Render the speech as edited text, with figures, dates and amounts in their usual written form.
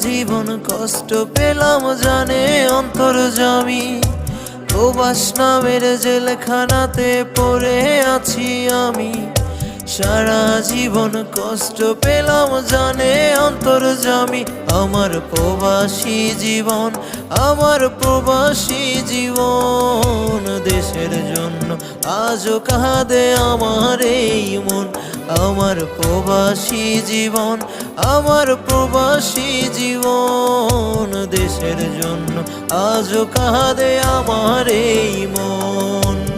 জীবন কষ্ট পেলাম জানে অন্তর্যামী। প্রবাস নামের জেলখানাতে পড়ে আছি আমি। সারা জীবন কষ্ট পেলাম জানে অন্তর্যামী। আমার প্রবাসী জীবন, আমার প্রবাসী জীবন, দেশের জন্য আজও কাঁদে আমার এই মন। আমার প্রবাসী জীবন, আমার প্রবাসী জীবন, দেশের জন্য আজও কাঁদে আমার এই মন।